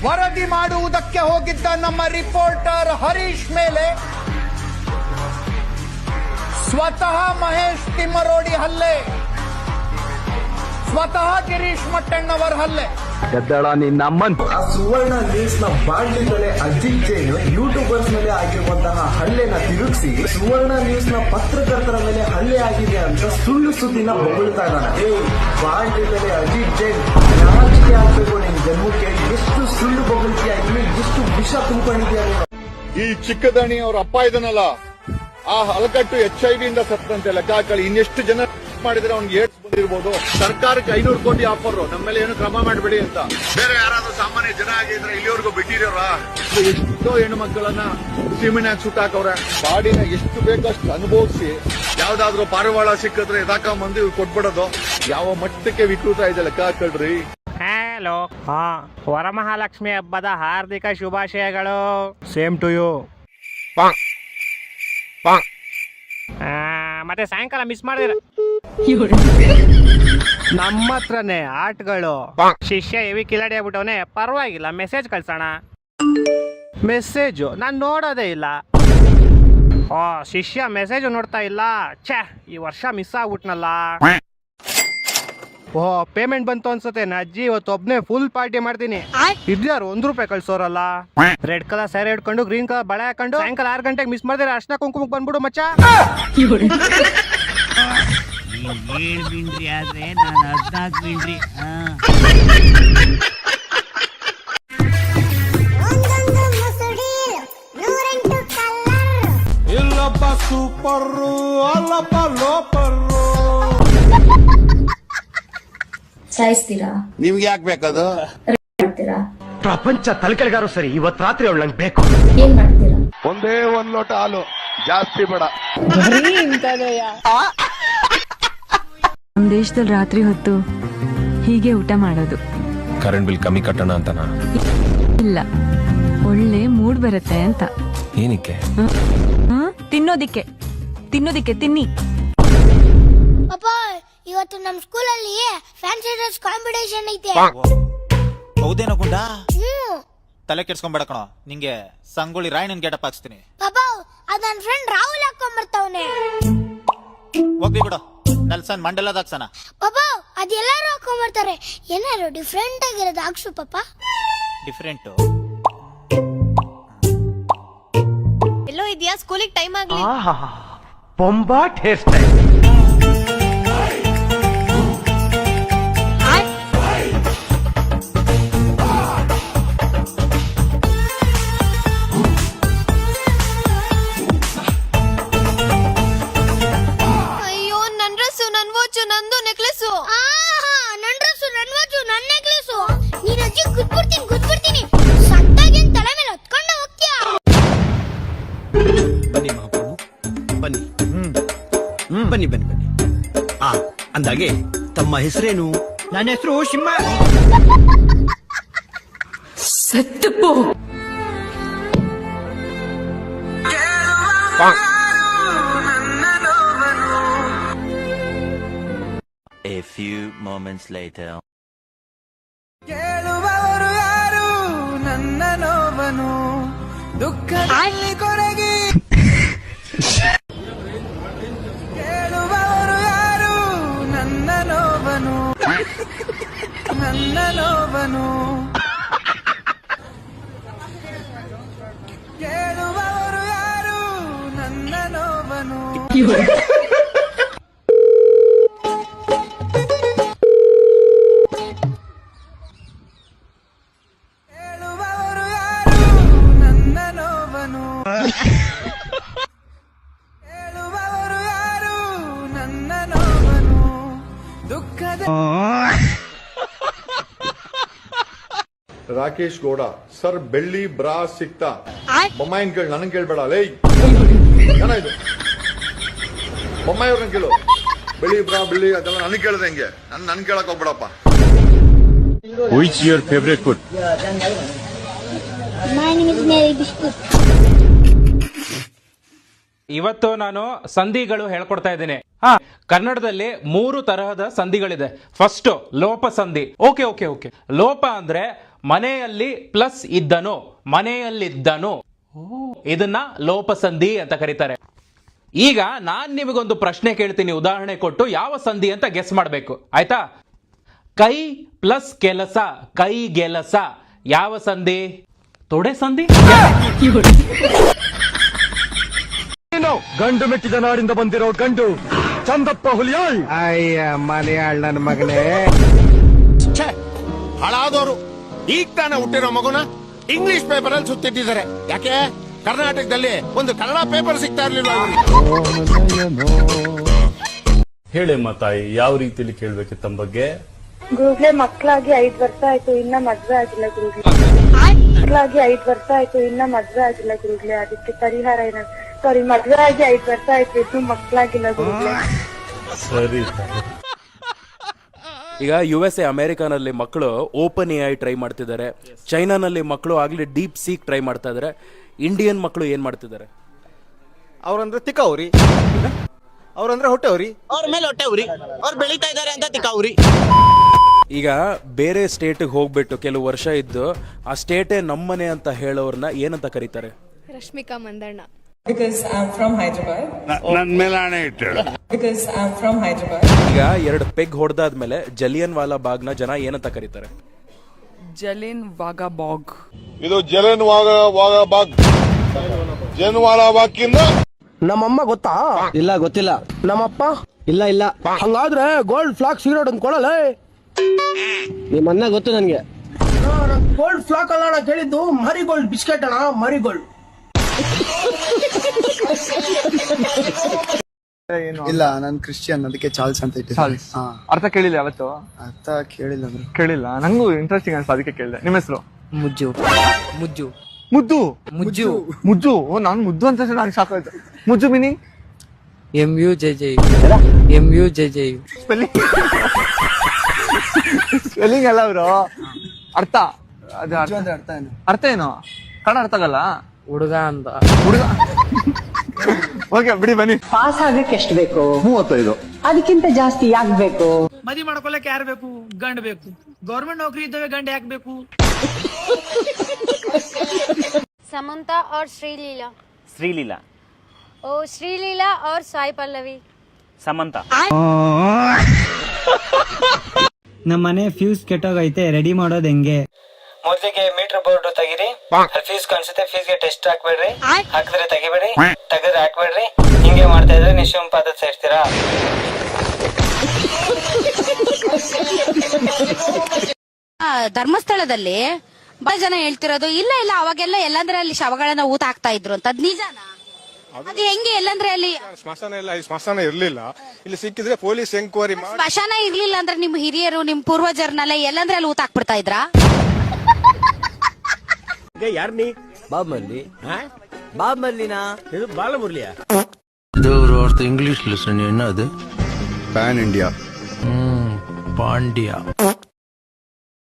ವರದಿ ಮಾಡುವುದಕ್ಕೆ ಹೋಗಿದ್ದ ನಮ್ಮ ರಿಪೋರ್ಟರ್ ಹರೀಶ್ ಮೇಲೆ ಸ್ವತಃ ಮಹೇಶ್ ತಿಮ್ಮರೋಡಿ ಹಲ್ಲೆ, ಸ್ವತಃ ಗಿರೀಶ್ ಮಟ್ಟಣ್ಣವರ್ ಹಲ್ಲೆ. ಗದ್ದಳ ನಿನ್ನಮ್ಮನ್. ಸುವರ್ಣ ನ್ಯೂಸ್ ನ ಬಾಂಡ್ಲಿಗಳೇ ಅಜಿತ್ ಜೈನ್ ಯೂಟ್ಯೂಬರ್ಸ್ ಮೇಲೆ ಆಗಿರುವಂತಹ ಹಲ್ಲೆನ ತಿರುಗಿಸಿ ಸುವರ್ಣ ನ್ಯೂಸ್ ನ ಪತ್ರಕರ್ತರ ಮೇಲೆ ಹಲ್ಲೆ ಆಗಿದೆ ಅಂತ ಸುಳ್ಳು ಸುದ್ದಿನ ಹೊಗಳ್ತಾ ಇದ್ದಾನೆ. ಬಾಂಡ್ಲಿಗಳೇ ಅಜಿತ್ ಜೈನ್ ರಾಜಕೀಯ ಆಗ್ಬೇಕು ನಿನ್ ಜನ್ಮಕ್ಕೆ. ಎಷ್ಟು ಸುಳ್ಳು ಬೊಗಳಿಕೆಯ ಇಲ್ಲಿ ಎಷ್ಟು ವಿಷ ತುಂಬಿಕೊಂಡಿದ್ಯಾ. ಈ ಚಿಕ್ಕದಣಿ ಅವ್ರ ಅಪ್ಪ ಇದನ್ನಲ್ಲ, ಆ ಹಲಕಟ್ಟು HIV ಇಂದ ಸತ್ತಂತೆ ಲೆಕ್ಕ ಹಾಕಿ ಇನ್ನೆಷ್ಟು ಜನ ಮಾಡಿದ್ರೆ ಅವ್ನಿಗೆ ಏಡ್ಸ್ ಬಂದಿರ್ಬೋದು. ಸರ್ಕಾರಕ್ಕೆ 500 ಕೋಟಿ ಆಫರ್, ನಮ್ಮ ಮೇಲೆ ಏನು ಕ್ರಮ ಮಾಡಬೇಡಿ ಅಂತ. ಬೇರೆ ಯಾರಾದ್ರೂ ಸಾಮಾನ್ಯ ಜನ ಆಗಿದ್ರೆ ಇಲ್ಲಿವರೆಗೂ ಬಿಟ್ಟಿರೋರ. ಎಷ್ಟೋ ಹೆಣ್ಣು ಮಕ್ಕಳನ್ನ ಸಿಮಿನಾಗ್ ಸುಟ್ಟಾಕವ್ರೆ. ಬಾಡಿನ ಎಷ್ಟು ಬೇಕಷ್ಟು ಅನುಭವಿಸಿ ಯಾವ್ದಾದ್ರು ಪಾರಿವಾಳ ಸಿಕ್ಕಿದ್ರೆ ಮಂದಿ ಕೊಟ್ಬಿಡೋದು. ಯಾವ ಮಟ್ಟಕ್ಕೆ ವಿಕೃತ ಇದೆ ಲೆಕ್ಕ ಹಾಕಳ್ರಿ. ಹಲೋ, ವರಮಹಾಲಕ್ಷ್ಮಿ ಹಬ್ಬದ ಹಾರ್ದಿಕ ಶುಭಾಶಯಗಳು. Same to you. ಮತ್ತೆ ಸಾಯಂಕಾಲ ಮಿಸ್ ಮಾಡಿದ್ರ ನಮ್ಮ ಹತ್ರನೇ ಆಟಗಳು. ಶಿಷ್ಯ ಹೆವಿ ಕಿಲಾಡಿ ಆಗ್ಬಿಟ್ಟವನೆ. ಪರವಾಗಿಲ್ಲ, ಮೆಸೇಜ್ ಕಳ್ಸೋಣ. ಮೆಸೇಜು ನಾನು ನೋಡೋದೇ ಇಲ್ಲ. ಶಿಷ್ಯ ಮೆಸೇಜ್ ನೋಡ್ತಾ ಇಲ್ಲ. ಛೇ, ಈ ವರ್ಷ ಮಿಸ್ ಆಗ್ಬಿಟ್ನಲ್ಲ. ಪೇಮೆಂಟ್ ಬಂತು ಅನ್ಸುತ್ತೆ. ಅಜ್ಜಿ ಇವತ್ತು ಒಬ್ನೇ ಫುಲ್ ಪಾರ್ಟಿ ಮಾಡ್ತೀನಿ. ಇದ್ಯಾರು ₹1 ಕಳ್ಸೋರಲ್ಲ. ರೆಡ್ ಕಲರ್ ಸ್ಯಾರಿ ಹಿಡ್ಕೊಂಡು ಗ್ರೀನ್ ಕಲರ್ ಬಳೆ ಹಾಕೊಂಡು ಸಾಯಂಕಾಲ 6 ಗಂಟೆಗೆ ಮಿಸ್ ಮಾಡಿದ್ರೆ ಅರ್ಶನ ಕುಂಕುಮಕ್ಕೆ ಬಂದ್ಬಿಡು ಮಚ್ಚ. ಆದ್ರೆ ನಾನು 14 ಬಿಂಡ್ರಿ. ಇಲ್ಲಪ್ಪ ಸೂಪರು, ಅಲ್ಲಪ್ಪ ಲೋಪರು. ಸಾಯಿಸ್ತೀರಾ? ನಿಮ್ಗೆ ಯಾಕೆ ಬೇಕದು? ಪ್ರಪಂಚ ತಲೆಕೆಳಗಾರು ಸರಿ, ಇವತ್ ರಾತ್ರಿ ಅವಳು ನಂಗೆ ಬೇಕು. ಏನ್ ಮಾಡ್ತೀರಾ? ಒಂದೇ 1 ಲೋಟ ಹಾಲು, ಜಾಸ್ತಿ ಬೇಡ. ನಮ್ಮ ದೇಶದಲ್ಲಿ ರಾತ್ರಿ ಹೊತ್ತು ಹೀಗೆ ಊಟ ಮಾಡೋದು. ಕರೆಂಟ್ ಬಿಲ್ ಕಮ್ಮಿ ಕಟ್ಟೋಣ ಅಂತನಾ? ಇಲ್ಲ, ಒಳ್ಳೆ ಮೂಡ್ ಬರುತ್ತೆ ಅಂತ. ಏನಕ್ಕೆ? ತಿನ್ನೋದಿಕ್ಕೆ ತಿನ್ನಿ. ಅಪ್ಪ, ಇವತ್ತು ನಮ್ ಸ್ಕೂಲಲ್ಲಿ ಫ್ಯಾನ್ಸಿ ಡ್ರೆಸ್ ಕಾಂಪಿಟೇಷನ್ ಐತೆ. ಹೌದೇನೋ ಗುಂಡ? ತಲೆ ಕೆಡ್ಸ್ಕೊಂಬೇಡ ಕಣೋ, ನಿಂಗೆ ಸಂಗೊಳ್ಳಿ ರಾಯಣ್ಣನ್ ಗೆಟಪ್ ಹಾಕ್ಸ್ತೀನಿ. ಪಾಪ, ಅದ್ ನನ್ ಫ್ರೆಂಡ್ ರಾಹುಲ್ ಹಾಕೊಂಡ್ಬರ್ತಾವನೆ. ಹೋಗ್ಲಿ ಬಿಡು, ನೆಲ್ಸನ್ ಮಂಡಲದ ಹಾಕ್ಸನ. ಪಾಪ, ಅದ್ ಎಲ್ಲಾರು ಹಾಕೊಂಡ್ಬರ್ತಾರೆ. ಏನಾರು ಡಿಫ್ರೆಂಟ್ ಆಗಿರೋದು ಹಾಕ್ಸು ಪಾಪ. ಡಿಫ್ರೆಂಟ್ ಎಲ್ಲೋ ಇದೆಯಾ? ಸ್ಕೂಲಿಗೆ ಟೈಮ್ ಆಗ್ಲಿ. ಬೊಂಬಾಟ್ ಹೇರ್ ಸ್ಟೈಲ್. ಅಯ್ಯೋ, ನನ್ ಡ್ರೆಸ್ಸು, ನನ್ ವಾಚು, ನಂದು ನೆಕ್ಲೆಸ್ಸು. ನನ್ ಡ್ರೆಸ್ಸು, ನನ್ ವಾಚು, ನನ್ ನೆಕ್ಲೆಸ್ಸು. ನೀನ್ ಅಜ್ಜಿ ಗುದ್ಬಿಡ್ತೀನಿ. ಸತ್ತಾಗಿ ತಲೆ ಮೇಲೆ ಹೊತ್ಕೊಂಡು ಹೋಗ್ತೀಯಾ? ಬನ್ನಿ ಮಹಾಪ್ರಭು, ಬನ್ನಿ. ಬನ್ನಿ. ಅಂದಾಗೆ ತಮ್ಮ ಹೆಸರೇನು? ನನ್ನ ಹೆಸರು ಶಿಮ್ಮ. ಸತ್ತಪ್ಪೋ. A few moments later. ಕೇಳುವವರು ಯಾರು ನನ್ನ ನೋವನು ದುಃಖದಲ್ಲಿ ಕೊರಗಿ. ಕೇಳುವವರು ಯಾರು ನನ್ನ ನೋವನು ಕೇಳುವವರು ಯಾರು ನನ್ನ ನೋವನು. ಕೇಳುವವರು ಯಾರು ನನ್ನ ನೋವನು. ಕೇಳುವವರು ಯಾರು ನನ್ನ ನೋವನು ದುಃಖದ. ರಾಕೇಶ್ ಗೌಡ ಸರ್, ಬೆಳ್ಳಿ ಬ್ರಾ ಸಿಕ್ತಾ? ಬೊಮ್ಮಾಯಿನ ಕೇಳಿ, ನನಗೆ ಕೇಳ್ಬೇಡ. ಲೈ ಏನಾಯ್ತು? ಬೊಮ್ಮಾಯಿಯವ್ರನ್ನ ಕೇಳು. ಬೆಳ್ಳಿ ಅದೆಲ್ಲ ನನಗೆ ಕೇಳಿದೆ ಹೆಂಗೆ? ನನ್ ಕೇಳಕ್ ಹೋಗ್ಬೇಡಪ್ಪ. Which your favorite food? My name is Mary Biscuit. ಇವತ್ತು ನಾನು ಸಂಧಿಗಳು ಹೇಳ್ಕೊಡ್ತಾ ಇದ್ದೀನಿ. ಕನ್ನಡದಲ್ಲಿ 3 ತರಹದ ಸಂಧಿಗಳಿದೆ. ಫಸ್ಟ್ ಲೋಪ ಸಂಧಿ. ಓಕೆ ಲೋಪ ಅಂದ್ರೆ ಮನೆಯಲ್ಲಿ ಪ್ಲಸ್ ಇದ್ದನು, ಮನೆಯಲ್ಲಿದ್ದನು, ಇದನ್ನ ಲೋಪಸಂಧಿ ಅಂತ ಕರೀತಾರೆ. ಈಗ ನಾನ್ ನಿಮಗೊಂದು ಪ್ರಶ್ನೆ ಕೇಳ್ತೀನಿ, ಉದಾಹರಣೆ ಕೊಟ್ಟು ಯಾವ ಸಂಧಿ ಅಂತ ಗೆಸ್ ಮಾಡಬೇಕು, ಆಯ್ತಾ? ಕೈ ಪ್ಲಸ್ ಕೆಲಸ, ಕೈ ಗೆಲಸ, ಯಾವ ಸಂಧಿ? ತೊಡೆ ಸಂಧಿ. ಗಂಡು ಮೆಟ್ಟಿದ ನಾಡಿಂದ ಬಂದಿರೋ ಗಂಡು ಚಂದಪ್ಪ ಹುಲಿಯಾಳ್. ಅಯ್ಯ ಮಲಯಾಳ ನನ್ನ ಮಗನೇ. ಹಾಳಾದವರು ಈಗ ತಾನೇ ಹುಟ್ಟಿರೋ ಮಗುನ ಇಂಗ್ಲಿಷ್ ಪೇಪರ್ ಅಲ್ಲಿ ಸುತ್ತಿಟ್ಟಿದ್ದಾರೆ. ಯಾಕೆ? ಕರ್ನಾಟಕದಲ್ಲಿ ಒಂದು ಕನ್ನಡ ಪೇಪರ್ ಸಿಗ್ತಾ ಇರ್ಲಿಲ್ಲ. ಹೇಳಮ್ಮ ತಾಯಿ, ಯಾವ ರೀತಿಯಲ್ಲಿ ಕೇಳ್ಬೇಕು ತಮ್ಮ ಬಗ್ಗೆ? ಗುರುಗ್ಲೆ ಮಕ್ಕಳಾಗಿ 5 ವರ್ಷ ಆಯ್ತು, ಇನ್ನ ಮದ್ವೆ ಆಗಿಲ್ಲ ಗುರುಗ್ಲೆ. ಮಕ್ಕಳಾಗಿ 5 ವರ್ಷ ಆಯ್ತು, ಇನ್ನ ಮದ್ವೆ ಆಗಿಲ್ಲ ಗುರುಗ್ಲೆ. ಅದಕ್ಕೆ ಪರಿಹಾರ ಏನಾದ್ರು? ಸಾರಿ, ಮದ್ವೆ ಆಗಿ 5 ವರ್ಷ ಆಯ್ತು, ಇನ್ನು ಮಕ್ಕಳಾಗಿಲ್ಲ ಗುರುಗ್ಲೆ. ಸರಿ. ಈಗ USA ಅಮೆರಿಕಾನಲ್ಲಿ ಮಕ್ಕಳು ಓಪನ್ AI ಟ್ರೈ ಮಾಡ್ತಿದ್ದಾರೆ, ಚೈನಾನಲ್ಲಿ ಮಕ್ಕಳು ಆಗ್ಲಿ ಡೀಪ್ ಸೀಕ್ ಟ್ರೈ ಮಾಡ್ತಾ ಇದಾರೆ. ಇಂಡಿಯನ್ ಮಕ್ಕಳು ಏನ್ ಮಾಡ್ತಿದ್ದಾರೆ? ಅವ್ರಂದ್ರೆ ತಿಕ್ಕವ್ರಿ, ಅವ್ರಂದ್ರೆ ಹೊಟ್ಟೆವ್ರಿ, ಅವ್ರ ಮೇಲೆ ಹೊಟ್ಟೆವ್ರಿ, ಅವ್ರು ಬೆಳೀತಾ ಇದಾರೆ ಅಂತ ತಿಕ್ಕವ್ರಿ. ಈಗ ಬೇರೆ ಸ್ಟೇಟಿಗೆ ಹೋಗ್ಬಿಟ್ಟು ಕೆಲವು ವರ್ಷ ಇದ್ದು ಆ ಸ್ಟೇಟೇ ನಮ್ಮನೆ ಅಂತ ಹೇಳೋರ್ನ ಏನಂತ ಕರೀತಾರೆ? ರಶ್ಮಿಕಾ ಮಂದಣ್ಣ. ನನ್ ಮೇಲೆ ಆಣೆ ಇಟ್ಟು. ಈಗ 2 ಪೆಗ್ ಹೊಡೆದಾದ್ಮೇಲೆ ಜಲಿಯನ್ ವಾಲಾ ಬಾಗ್ನ ಜನ ಏನಂತ ಕರೀತಾರೆ? ಜಲಿನ್ ವಾಗಾ ಬಾಗ್. ಇದು ಜಲನ್ ಬಾಗ್, ಜನ್ವಾಲಾ ಬಾಗಿಂದ. ನಮ್ಮಮ್ಮ ಗೊತ್ತಾ? ಇಲ್ಲ, ಗೊತ್ತಿಲ್ಲ. ನಮ್ಮಪ್ಪ? ಇಲ್ಲ ಇಲ್ಲ. ಹಂಗಾದ್ರೆ ಗೋಲ್ಡ್ ಫ್ಲಾಕ್ ಸಿಗರೇಟ್ ಒಂದು ಕೊಡಲ್ಲ. ನಿಮ್ಮನ್ನ ಗೊತ್ತು ನನ್ಗೆ. ಗೋಲ್ಡ್ ಫ್ಲಾಕ್ ಅಲ್ಲ ಅಣ್ಣ ಕೇಳಿದ್ದು, ಮರಿಗೋಲ್ಡ್ ಬಿಸ್ಕೆಟ್ ಅಣ್ಣ, ಮರಿಗೋಲ್ಡ್. ಇಲ್ಲ, ನಾನು ಕ್ರಿಶ್ಚಿಯನ್, ಅದಕ್ಕೆ ಚಾರ್ಲ್ಸ್ ಅಂತ ಇಟ್ಟಿದ್ದೆ. ಅರ್ಥ ಕೇಳಿಲ್ಲ ಯಾವತ್ತು? ಅರ್ಥ ಕೇಳಿಲ್ಲ ಬ್ರೋ. ಕೇಳಿಲ್ಲ, ನಂಗೂ ಇಂಟ್ರೆಸ್ಟಿಂಗ್ ಅನ್ಸ, ಅದಕ್ಕೆ ಕೇಳಿದೆ. ನಿಮ್ಮ ಹೆಸರು? ಮುಜ್ಜು ಮುಜ್ಜು ಮುದ್ದು. ಮುಜ್ಜು ಮುಜ್ಜು. ನಾನು ಮುದ್ದು ಅಂತ ನಾನು ಸಾಕಾಯ್ತು. ಮುಜ್ಜು ಮೀನಿಂಗ್? MUJJ ಸ್ಪೆಲ್ಲಿಂಗ್ ಅಲ್ಲ ಬ್ರೋ, ಅರ್ಥ. ಅದು ಅರ್ಥ ಏನು? ಕನ್ನಡ ಅರ್ಥ ಆಗಲ್ಲ. ಹುಡುಗ ಅಂತ. ಹುಡುಗ. ಓಕೆ ಬಿಡಿ, ಬನ್ನಿ. ಪಾಸ್ ಆಗಕ್ಕೆ ಎಷ್ಟು ಬೇಕು? 35. ಅದಕ್ಕಿಂತ ಜಾಸ್ತಿ ಯಾಕೆ ಬೇಕು? ಮದಿ ಮಾಡ್ಕೊಳಕ್ಕೆ ಯಾರು ಬೇಕು? ಗಂಡ್ ಬೇಕು. ಗೌರ್ಮೆಂಟ್ ನೌಕರಿ ಇದ್ದವೆ ಗಂಡ ಯಾಕೆ ಬೇಕು? ಸಮಂತಾ और श्रीलीला. ಶ್ರೀಲೀಲಾ. ओ श्रीलीला और साई पल्लवी. ಸಮಂತಾ. ನಮ್ಮನೆ ಫ್ಯೂಸ್ ಕೆಟ್ಟೋಗೈತೆ, ರೆಡಿ ಮಾಡೋದ್ ಹೆಂಗೆ? ಮೊದಲಿಗೆ ಮೀಟರ್ ಬೋರ್ಡ್ ತೆಗಿರಿ, ಫೀಸ್ ಕಾಣಿಸುತ್ತೆ, ಫೀಸ್ಗೆ ಟೆಸ್ಟ್ ಹಾಕ್ಬೇಡ್ರಿ, ಹಾಕಿದ್ರೆ ತೆಗಿಬೇಡಿ, ತೆಗೆದ್ರೆ ಹಾಕ್ಬೇಡ್ರಿ. ಹಿಂಗೆ ಮಾಡ್ತಾ ಇದ್ರೆ ನಿಶುಂ ಪದ ಸೇರ್ತೀರಾ? ಧರ್ಮಸ್ಥಳದಲ್ಲಿ ಬಹಳ ಜನ ಹೇಳ್ತಿರೋದು, ಇಲ್ಲ ಇಲ್ಲ ಅವಾಗೆಲ್ಲ ಎಲ್ಲಂದ್ರೆ ಅಲ್ಲಿ ಶವಗಳನ್ನ ಊತ ಹಾಕ್ತಾ ಇದ್ರು ಅಂತ. ಅದ್ ನಿಜಾನಾ? ಅದು ಹೆಂಗೆ? ಎಲ್ಲಂದ್ರೆ ಅಲ್ಲಿ ಸ್ಮಶಾನ ಇಲ್ಲ, ಸ್ಮಶಾನ ಇರ್ಲಿಲ್ಲ. ಇಲ್ಲಿ ಸಿಕ್ಕಿದ್ರೆ ಪೊಲೀಸ್ ಎಂಕ್ವೈರಿ ಮಾಡಿ. ಸ್ಮಶಾನ ಇರ್ಲಿಲ್ಲ ಅಂದ್ರೆ ನಿಮ್ ಹಿರಿಯರು, ನಿಮ್ ಪೂರ್ವಜರನ್ನೆಲ್ಲ ಎಲ್ಲಂದ್ರೆ ಅಲ್ಲಿ ಊತ ಹಾಕ್ಬಿಡ್ತಾ ಇದ್ರಾ? ಯಾರ್ನಿ? ಬಾಬ್ಮಲ್ಲಿ. ಬಾಬ್ಮಲ್ಲಿನಾ? ಇದು ಬಾಲಮುರಳಿಯಾ? ಇಂಗ್ಲಿಷ್ ಲೆಸನ್ ಏನದು? Pan India. ಪಾಂಡ್ಯ.